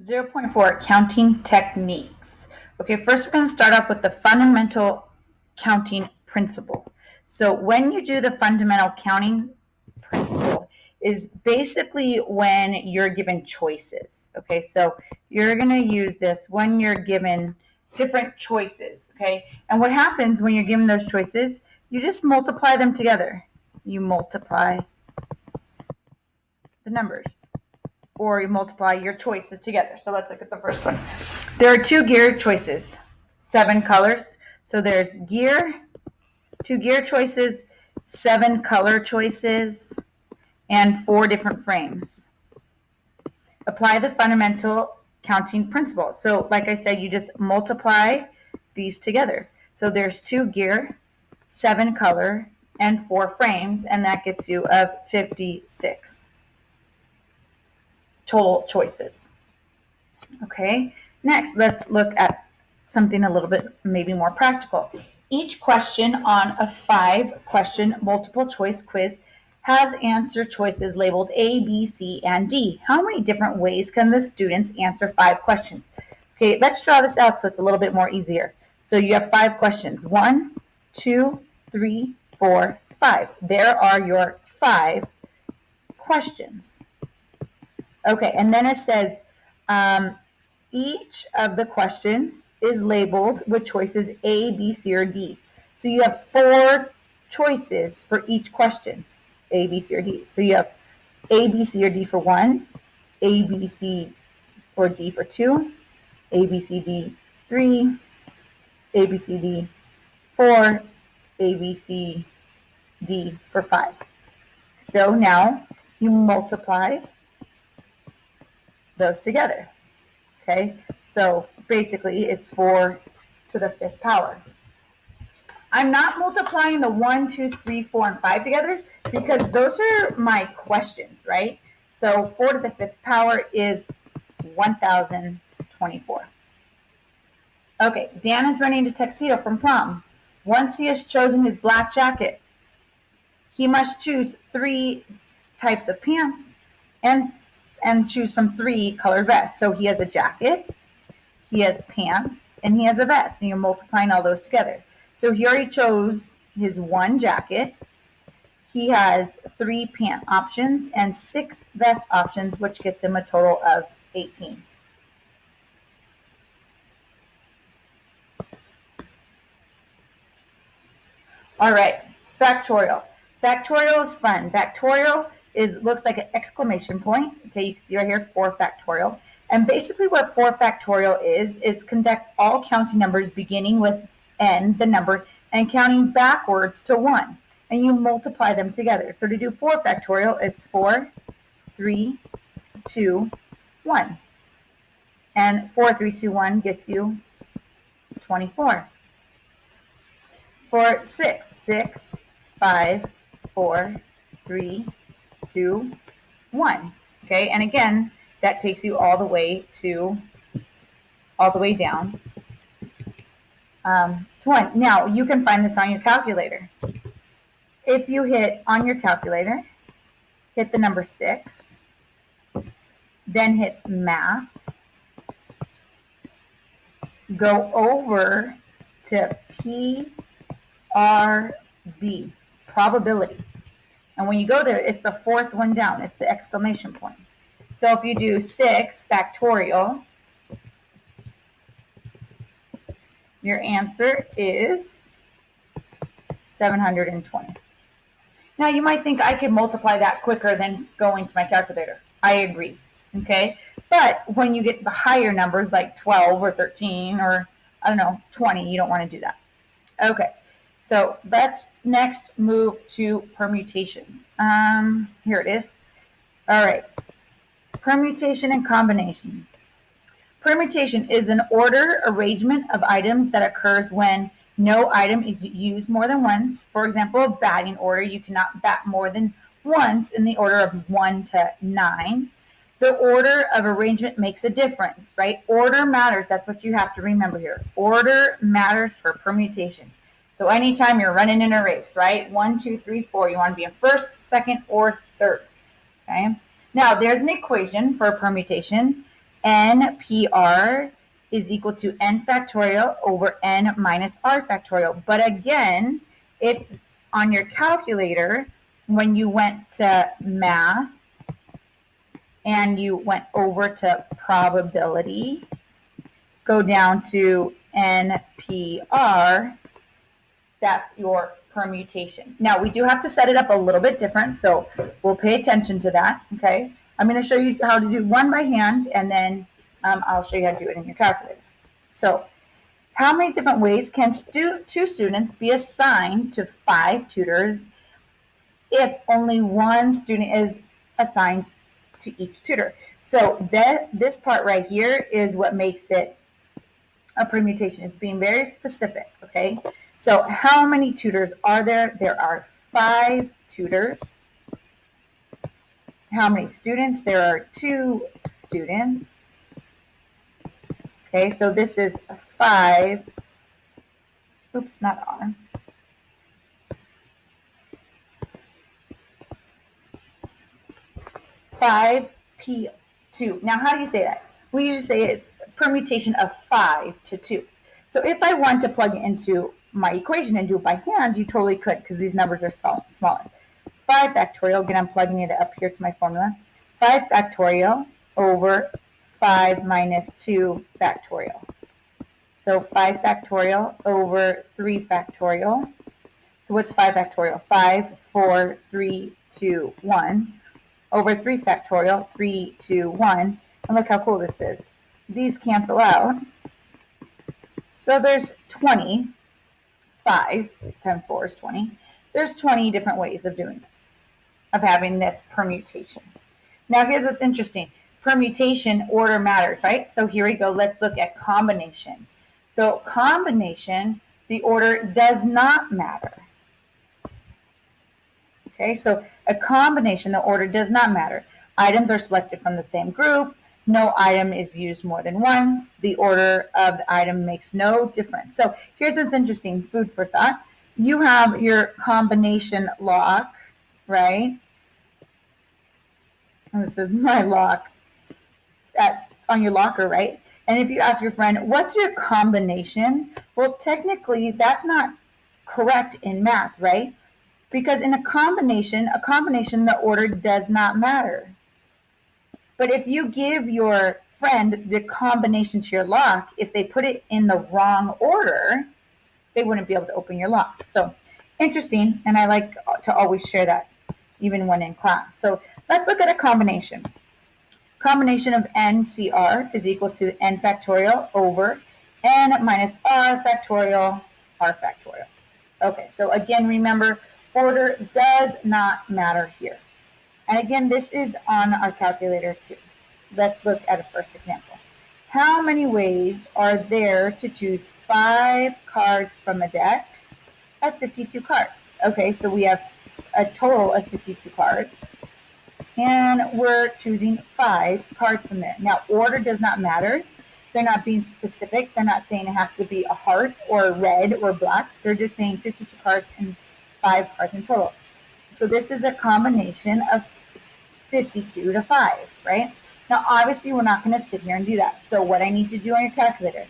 0.4 counting techniques. Okay, first we're going to start off with the fundamental counting principle. So when you do the fundamental counting principle is basically when you're given choices. Okay, so you're going to use this when you're given different choices. Okay, and what happens when you're given those choices, you just multiply them together. You multiply the numbers, or you multiply your choices together. So let's look at the first one. There are 2 gear choices, 7 colors. So there's gear, 2 gear choices, 7 color choices, and 4 different frames. Apply the fundamental counting principle. So like I said, you just multiply these together. So there's 2 gear, 7 color, and 4 frames, and that gets you of 56 total choices. Okay, next let's look at something a little bit maybe more practical. Each question on a 5-question multiple choice quiz has answer choices labeled A, B, C, and D. How many different ways can the students answer 5 questions? Okay, let's draw this out so it's a little bit more easier. So you have 5 questions. 1, 2, 3, 4, 5. There are your 5 questions. Okay, and then it says each of the questions is labeled with choices A, B, C, or D. So you have 4 choices for each question, A, B, C, or D. So you have A, B, C, or D for 1, A, B, C, or D for 2, A, B, C, D 3, A, B, C, D 4, A, B, C, D for 5. So now you multiply those together. Okay, so basically it's 4 to the 5th power. I'm not multiplying the 1, 2, 3, 4, and 5 together because those are my questions, right? So 4 to the 5th power is 1024. Okay, Dan is running to tuxedo from prom. Once he has chosen his black jacket, he must choose 3 types of pants and choose from 3 colored vests. So he has a jacket, he has pants, and he has a vest, and you're multiplying all those together. So he already chose his 1 jacket. He has 3 pant options and 6 vest options, which gets him a total of 18. All right, factorial. Factorial is fun. Factorial looks like an exclamation point. Okay, you can see right here 4 factorial. And basically what 4 factorial is, it conducts all counting numbers beginning with n, the number, and counting backwards to 1. And you multiply them together. So to do 4 factorial, it's 4, 3, 2, 1. And 4, 3, 2, 1 gets you 24. For 6, 6, 5, 4, 3, 2, 1. Okay, and again, that takes you all the way down to 1. Now, you can find this on your calculator. If you hit on your calculator, hit the number 6, then hit math, go over to PRB, probability. And when you go there, it's the 4th one down. It's the exclamation point. So if you do 6 factorial, your answer is 720. Now you might think I could multiply that quicker than going to my calculator. I agree. Okay. But when you get the higher numbers like 12 or 13 or 20, you don't want to do that. Okay. So let's next move to permutations. Here it is. All right. Permutation and combination. Permutation is an order arrangement of items that occurs when no item is used more than once. For example, batting order, you cannot bat more than once in the order of 1 to 9. The order of arrangement makes a difference, right? Order matters. That's what you have to remember here. Order matters for permutation. So anytime you're running in a race, right? 1, 2, 3, 4, you want to be in first, second, or third. Okay. Now there's an equation for permutation. NPR is equal to n factorial over n minus r factorial. But again, if on your calculator, when you went to math and you went over to probability, go down to NPR, that's your permutation. Now, we do have to set it up a little bit different, so we'll pay attention to that, okay? I'm going to show you how to do one by hand, and then I'll show you how to do it in your calculator. So, how many different ways can two students be assigned to 5 tutors if only one student is assigned to each tutor? So this part right here is what makes it a permutation. It's being very specific, okay? So how many tutors are there? There are 5 tutors. How many students? There are 2 students. Okay, so this is 5. Oops, not on. 5p2. Now, how do you say that? We usually say it's permutation of 5 to 2. So if I want to plug it into my equation and do it by hand, you totally could, because these numbers are smaller. 5 factorial, again, I'm plugging it up here to my formula. 5 factorial over 5 minus 2 factorial. So 5 factorial over 3 factorial. So what's 5 factorial? 5, 4, 3, 2, 1. Over 3 factorial, 3, 2, 1. And look how cool this is. These cancel out. So there's 20. 5 times 4 is 20. There's 20 different ways of doing this, of having this permutation. Now here's what's interesting. Permutation, order matters, right? So here we go. Let's look at combination. So combination, the order does not matter. Okay, so a combination, the order does not matter. Items are selected from the same group. No item is used more than once. The order of the item makes no difference. So here's what's interesting, food for thought. You have your combination lock, right? And this is my lock on your locker, right? And if you ask your friend, what's your combination? Well, technically, that's not correct in math, right? Because in a combination, the order does not matter. But if you give your friend the combination to your lock, if they put it in the wrong order, they wouldn't be able to open your lock. So interesting, and I like to always share that, even when in class. So let's look at a combination. Combination of NCR is equal to n factorial over n minus r factorial, r factorial. Okay, so again, remember, order does not matter here. And again, this is on our calculator too. Let's look at a first example. How many ways are there to choose 5 cards from a deck of 52 cards? Okay, so we have a total of 52 cards, and we're choosing 5 cards from there. Now, order does not matter. They're not being specific. They're not saying it has to be a heart or red or black. They're just saying 52 cards and 5 cards in total. So this is a combination of 52 to 5, right? Now, obviously, we're not going to sit here and do that. So what I need to do on your calculator,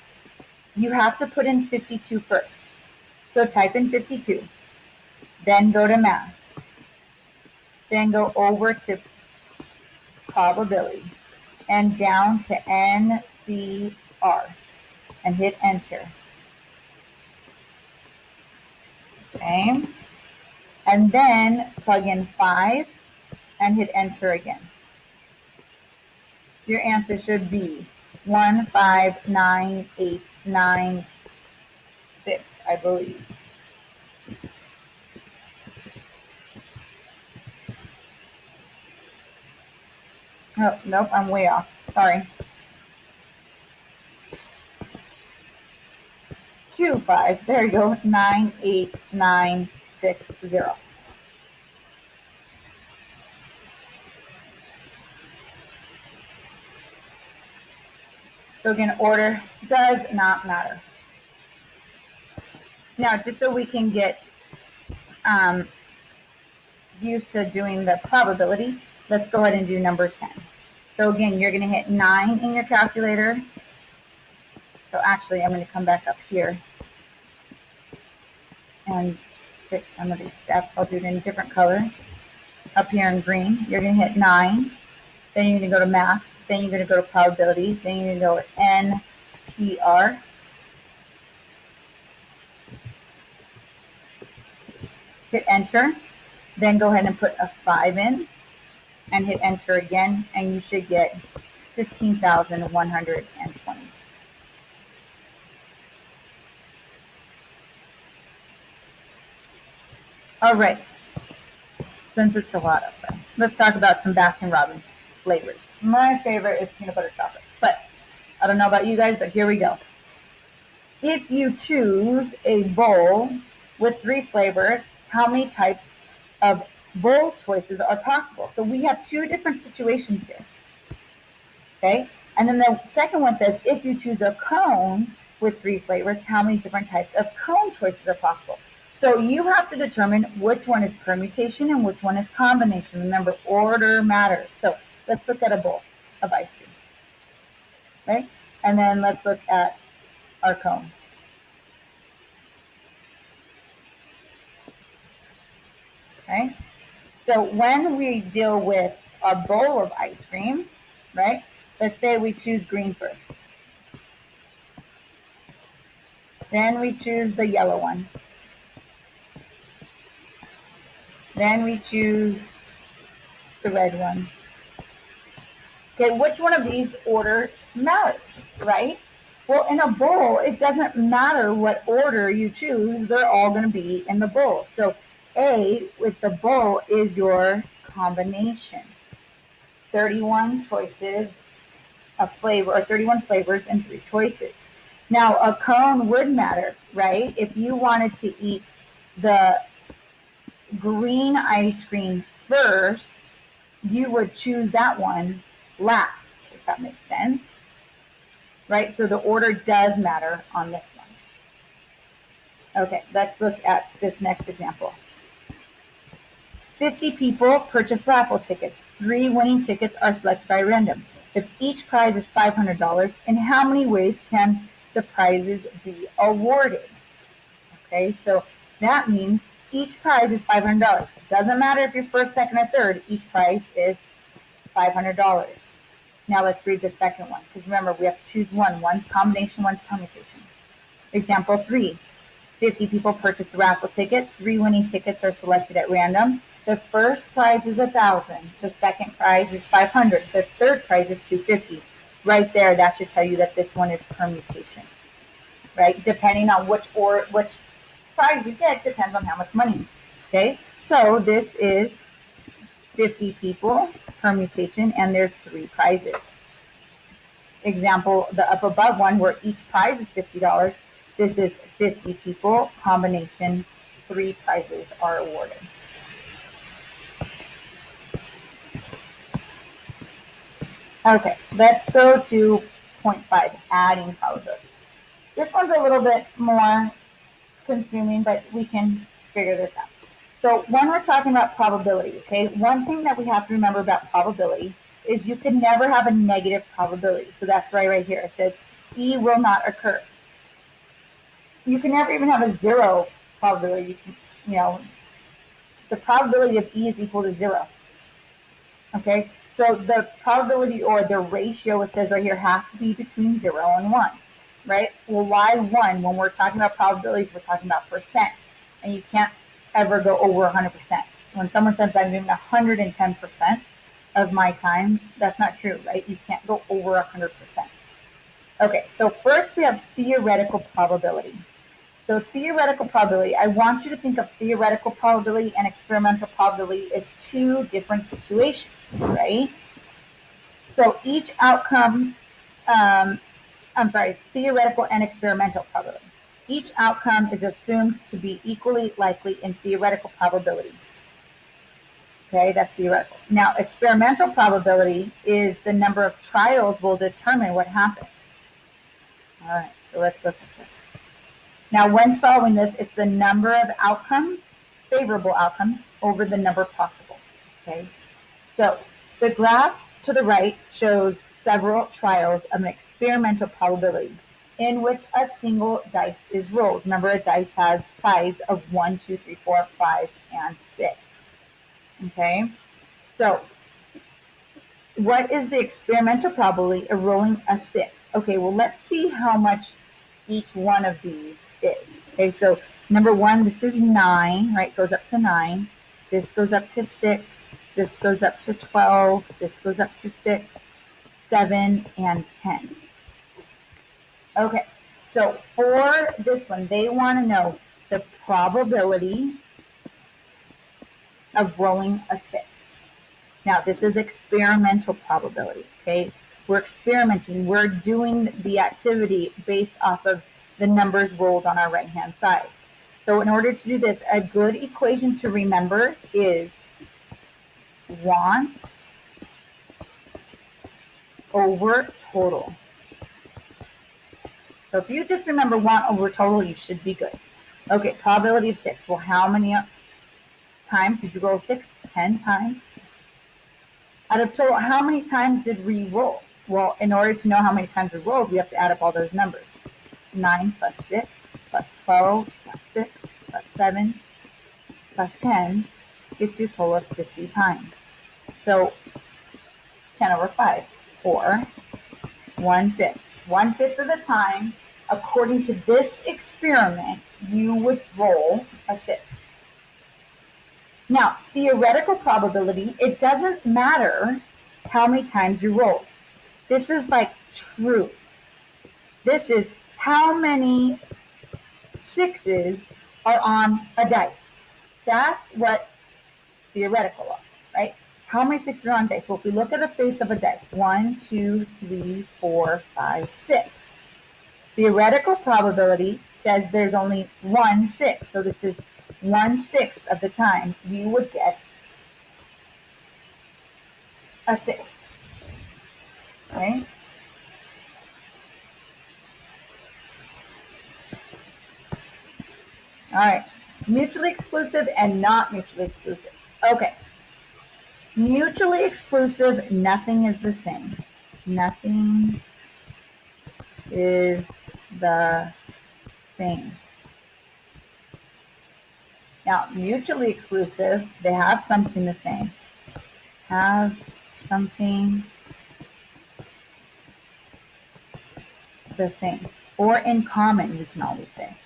you have to put in 52 first. So type in 52, then go to math, then go over to probability, and down to NCR, and hit enter. Okay. And then plug in 5 and hit enter again. Your answer should be 159896, I believe. Oh, nope, I'm way off. Sorry. 25. There you go. 98960. So again, order does not matter. Now, just so we can get used to doing the probability, let's go ahead and do number 10. So again, you're going to hit 9 in your calculator. So actually, I'm going to come back up here and fix some of these steps. I'll do it in a different color. Up here in green, you're going to hit 9. Then you're going to go to math. Then you're going to go to probability. Then you're going to go NPR. Hit enter. Then go ahead and put a 5 in and hit enter again, and you should get 15,120. All right. Since it's a lot outside, let's talk about some Baskin-Robbins flavors. My favorite is peanut butter chocolate, but I don't know about you guys, but here we go. If you choose a bowl with 3 flavors, how many types of bowl choices are possible? So we have 2 different situations here. Okay, and then the second one says, if you choose a cone with 3 flavors, how many different types of cone choices are possible? So you have to determine which one is permutation and which one is combination. Remember, order matters. So let's look at a bowl of ice cream, right? And then let's look at our cone. Okay, so when we deal with our bowl of ice cream, right? Let's say we choose green first. Then we choose the yellow one. Then we choose the red one. Okay, which one of these order matters, right? Well, in a bowl, it doesn't matter what order you choose. They're all going to be in the bowl. So A with the bowl is your combination. 31 choices of flavor, or 31 flavors and 3 choices. Now, a cone would matter, right? If you wanted to eat the green ice cream first, you would choose that one last, if that makes sense, right? So the order does matter on this one. Okay, let's look at this next example. 50 people purchase raffle tickets. 3 winning tickets are selected by random. If each prize is $500, in how many ways can the prizes be awarded? Okay, so that means each prize is $500. It doesn't matter if you're first, second, or third. Each prize is $500. Now let's read the second one, because remember, we have to choose one. One's combination, one's permutation. Example 3. 50 people purchase a raffle ticket. 3 winning tickets are selected at random. The first prize is $1,000. The second prize is $500. The third prize is $250. Right there, that should tell you that this one is permutation. Right? Depending on which prize you get, depends on how much money. Okay? So this is 50 people, permutation, and there's 3 prizes. Example, the up above one where each prize is $50. This is 50 people, combination, 3 prizes are awarded. Okay, let's go to point 5, adding probabilities. This one's a little bit more consuming, but we can figure this out. So when we're talking about probability, okay, one thing that we have to remember about probability is you can never have a negative probability. So that's right here. It says E will not occur. You can never even have a 0 probability. The probability of E is equal to 0. Okay, so the probability, or the ratio, it says right here, has to be between 0 and 1, right? Well, why 1? When we're talking about probabilities, we're talking about percent, and you can't ever go over 100%. When someone says I'm doing 110% of my time, that's not true, right? You can't go over 100%. Okay, so first we have theoretical probability. So theoretical probability, I want you to think of theoretical probability and experimental probability as 2 different situations, right? So each outcome, theoretical and experimental probability. Each outcome is assumed to be equally likely in theoretical probability. Okay, that's theoretical. Now, experimental probability is the number of trials will determine what happens. All right, so let's look at this. Now, when solving this, it's the number of outcomes, favorable outcomes, over the number possible. Okay, so the graph to the right shows several trials of an experimental probability in which a single dice is rolled. Remember, a dice has sides of 1, 2, 3, 4, 5, and 6. Okay, so what is the experimental probability of rolling a 6? Okay, well, let's see how much each one of these is. Okay, so number 1, this is 9, right? Goes up to 9. This goes up to 6. This goes up to 12. This goes up to 6, 7, and 10. Okay, so for this one, they want to know the probability of rolling a 6. Now, this is experimental probability, okay? We're experimenting. We're doing the activity based off of the numbers rolled on our right-hand side. So in order to do this, a good equation to remember is want over total. So if you just remember want over total, you should be good. Okay, probability of 6. Well, how many times did you roll 6? 10 times. Out of total, how many times did we roll? Well, in order to know how many times we rolled, we have to add up all those numbers. 9 plus 6 plus 12 plus 6 plus 7 plus 10 gets you a total of 50 times. So 10 over 5, or 1/5. 1/5 of the time, according to this experiment, you would roll a 6. Now, theoretical probability, it doesn't matter how many times you rolled. This is like true. This is how many 6s are on a dice. That's what theoretical are, right? How many 6s are on dice? Well, if we look at the face of a dice, 1, 2, 3, 4, 5, 6. Theoretical probability says there's only 1 6. So this is 1/6 of the time you would get a 6. Right? All right. Mutually exclusive and not mutually exclusive. Okay. Mutually exclusive, nothing is the same. Nothing is the same. Now, mutually exclusive, they have something the same. Have something the same. Or in common, we can always say.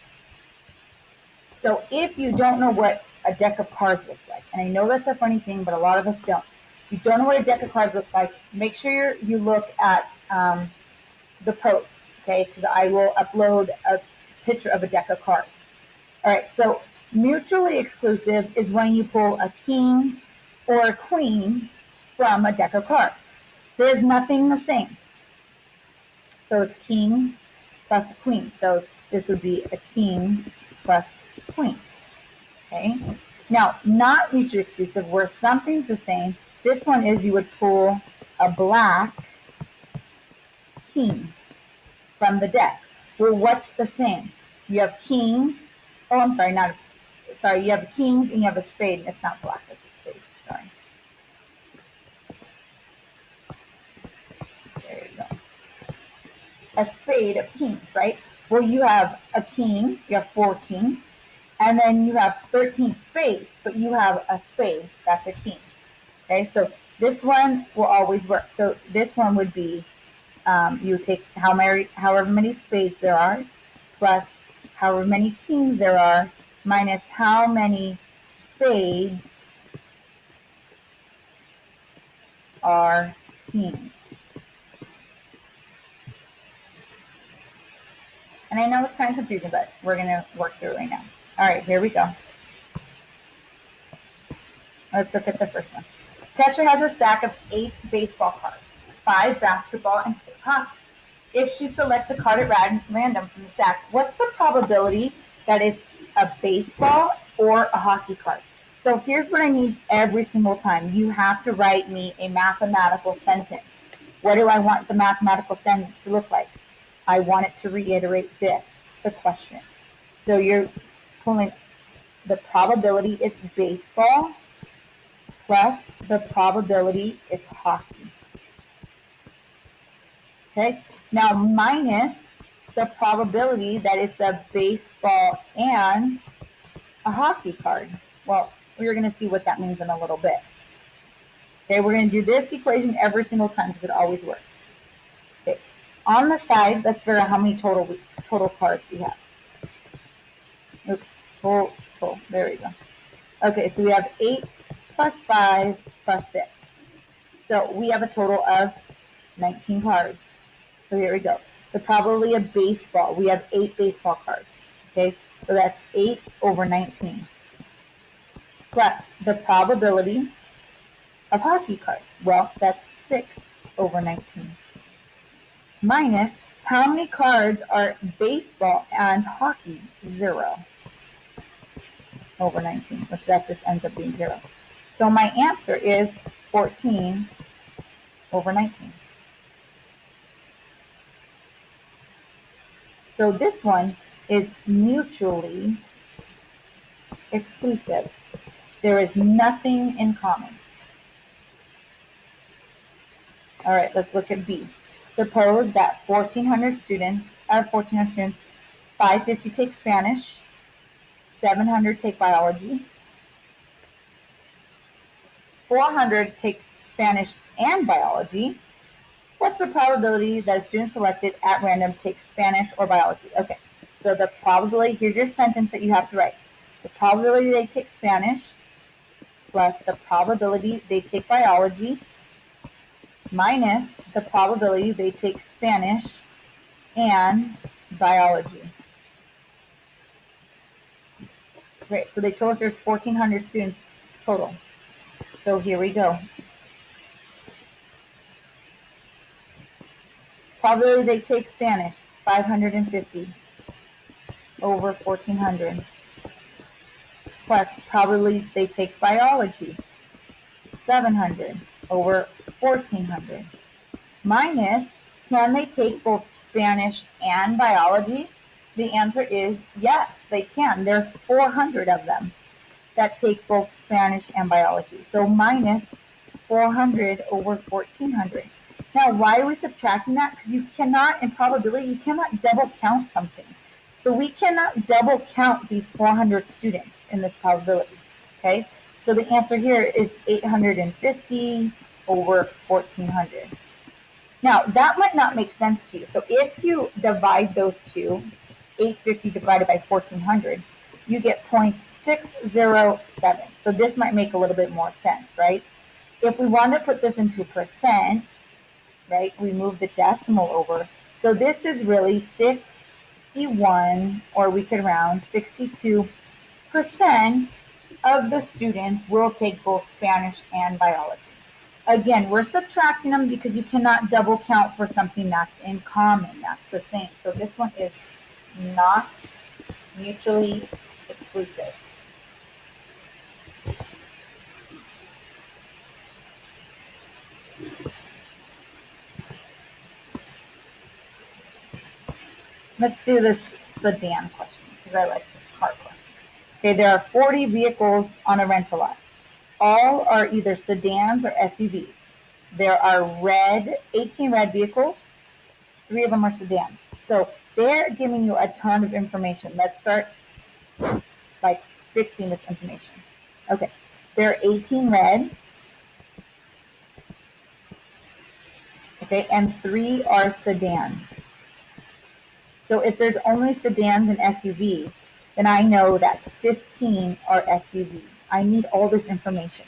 So if you don't know what a deck of cards looks like, and I know that's a funny thing, but a lot of us don't. If you don't know what a deck of cards looks like, make sure you look at the post, okay? Because I will upload a picture of a deck of cards. All right, so mutually exclusive is when you pull a king or a queen from a deck of cards. There's nothing the same. So it's king plus a queen. So this would be a king plus queens. Okay. Now, not mutually exclusive, where something's the same. This one is you would pull a black king from the deck. Well, what's the same? You have kings. Oh, I'm sorry, you have kings and you have a spade. It's not black, it's a spade. Sorry. There you go. A spade of kings, right? Well, you have a king, you have 4 kings, and then you have 13 spades, but you have a spade, that's a king. Okay, so this one will always work. So this one would be, you take however many spades there are, plus however many kings there are, minus how many spades are kings. And I know it's kind of confusing, but we're going to work through it right now. All right, here we go. Let's look at the first one. Kesha has a stack of 8 baseball cards, 5 basketball, and 6 hockey. If she selects a card at random from the stack, what's the probability that it's a baseball or a hockey card? So here's what I need every single time. You have to write me a mathematical sentence. What do I want the mathematical sentence to look like? I want it to reiterate this, the question. So you're pulling the probability it's baseball plus the probability it's hockey. Okay, now minus the probability that it's a baseball and a hockey card. Well, we're going to see what that means in a little bit. Okay, we're going to do this equation every single time because it always works. Okay, on the side, let's figure out how many total cards we have. Oops, total. There we go. Okay, so we have 8 plus 5 plus 6. So we have a total of 19 cards. So here we go. The probability of baseball, we have 8 baseball cards. Okay, so that's 8 over 19. Plus the probability of hockey cards. Well, that's 6 over 19. Minus how many cards are baseball and hockey? 0 over 19, which that just ends up being 0. So my answer is 14 over 19. So this one is mutually exclusive. There is nothing in common. All right, let's look at B. Suppose that 1,400 students, 550 take Spanish, 700 take biology, 400 take Spanish and biology. What's the probability that a student selected at random takes Spanish or biology? Okay, so the probability, here's your sentence that you have to write. The probability they take Spanish plus the probability they take biology minus the probability they take Spanish and biology. Great, so they told us there's 1,400 students total. So here we go. Probability they take Spanish, 550 over 1,400. Plus probability they take biology, 700 over 1,400. Minus, can they take both Spanish and biology? The answer is yes, they can. There's 400 of them that take both Spanish and biology. So minus 400 over 1,400. Now, why are we subtracting that? Because you cannot, in probability, you cannot double count something. So we cannot double count these 400 students in this probability, okay? So the answer here is 850 over 1,400. Now, that might not make sense to you. So if you divide those two, 850 divided by 1,400, you get 0.607. So this might make a little bit more sense, right? If we want to put this into percent, right, we move the decimal over. So this is really 61, or we could round 62% of the students will take both Spanish and biology. Again, we're subtracting them because you cannot double count for something that's in common. That's the same. So this one is not mutually exclusive. Let's do this sedan question because I like this car question. Okay, there are 40 vehicles on a rental lot. All are either sedans or SUVs. There are 18 red vehicles. 3 of them are sedans. So they're giving you a ton of information. Let's start like fixing this information. Okay, there are 18 red. Okay, and 3 are sedans. So if there's only sedans and SUVs, then I know that 15 are SUV. I need all this information.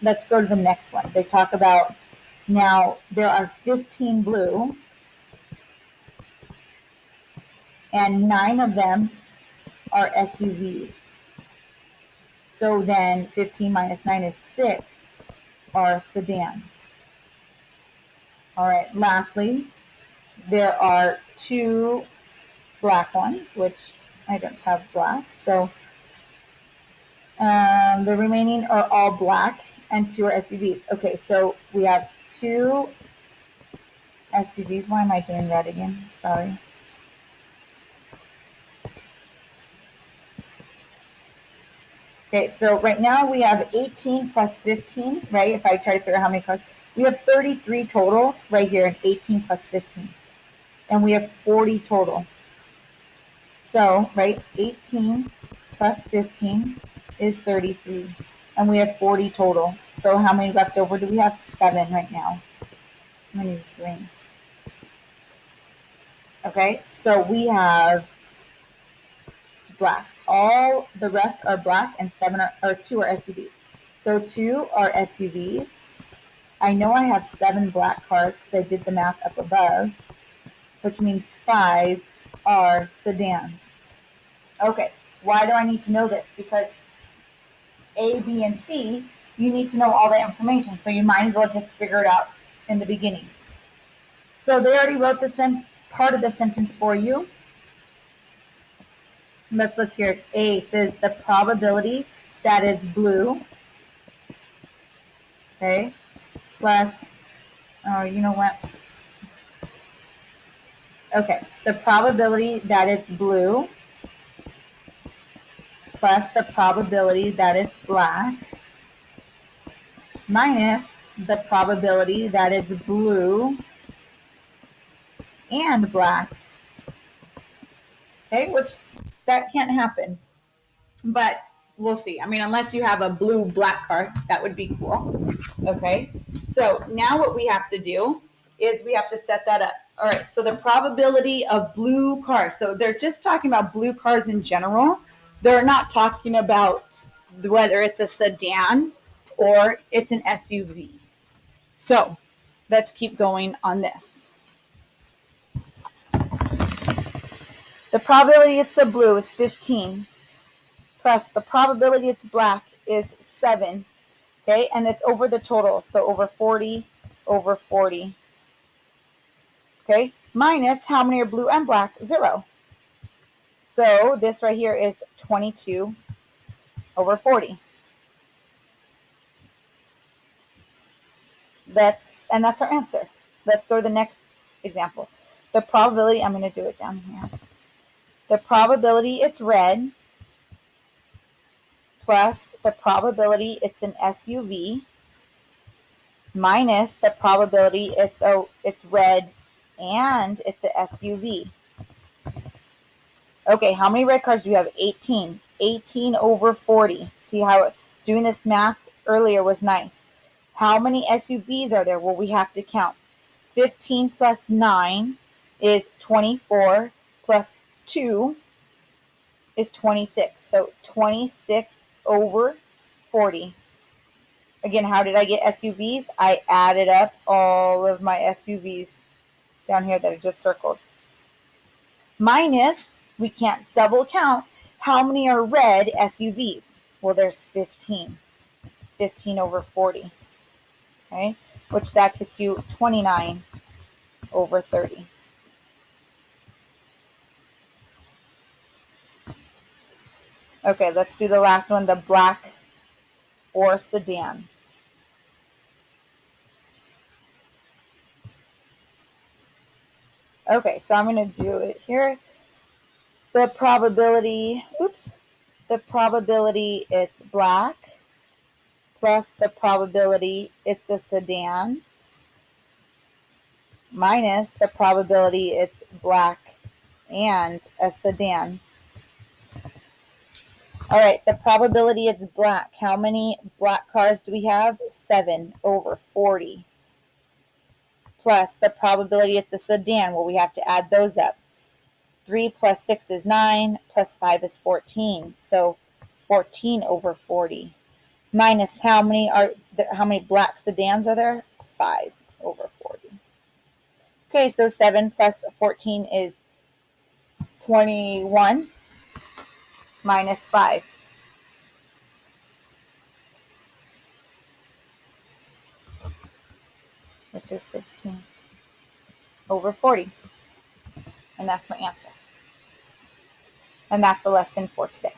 Let's go to the next one. They talk about, now there are 15 blue and 9 of them are SUVs. So then 15 minus 9 is 6 are sedans. All right, lastly, there are 2 black ones, which I don't have black. So the remaining are all black and 2 are SUVs. Okay, so we have 2 SUVs. Why am I doing red again? Sorry. Okay, so right now we have 18 plus 15, right? If I try to figure out how many cars. We have 33 total right here in 18 plus 15. And we have 40 total. So, right, 18 plus 15 is 33. And we have 40 total. So how many left over do we have? 7 right now. I'm going to use green. Okay, so we have black. All the rest are black and 2 are SUVs. So 2 are SUVs. I know I have 7 black cars because I did the math up above, which means 5 are sedans. Okay, why do I need to know this? Because A, B, and C, you need to know all the information. So you might as well just figure it out in the beginning. So they already wrote the part of the sentence for you. Let's look here. A says the probability that it's blue, okay, plus, oh, you know what? Okay, the probability that it's blue plus the probability that it's black minus the probability that it's blue and black. Okay, which that can't happen. But we'll see. I mean, unless you have a blue black car, that would be cool. Okay, so now what we have to do is we have to set that up. All right, so the probability of blue cars. So they're just talking about blue cars in general. They're not talking about whether it's a sedan or it's an SUV. So let's keep going on this. The probability it's a blue is 15. Plus the probability it's black is 7. Okay, and it's over the total. So over 40 over 40. Okay, minus how many are blue and black? 0. So this right here is 22 over 40. That's our answer. Let's go to the next example. The probability, I'm going to do it down here. The probability it's red plus the probability it's an SUV minus the probability it's red and it's an SUV. Okay, how many red cars do you have? 18. 18 over 40. See how doing this math earlier was nice. How many SUVs are there? Well, we have to count. 15 plus 9 is 24 plus 2 is 26. So 26 over 40. Again, how did I get SUVs? I added up all of my SUVs down here that I just circled. Minus, we can't double count, how many are red SUVs? Well, there's 15. 15 over 40. Okay, which that gets you 29 over 30. Okay, let's do the last one, the black or sedan. Okay, so I'm going to do it here. The probability it's black plus the probability it's a sedan minus the probability it's black and a sedan. All right, the probability it's black. How many black cars do we have? 7 over 40. Plus the probability it's a sedan. Well, we have to add those up. 3 plus 6 is 9, plus 5 is 14. So 14 over 40. Minus how many black sedans are there? 5 over 40. Okay, so 7 plus 14 is 21 minus 5. Which is 16 over 40. And that's my answer. And that's the lesson for today.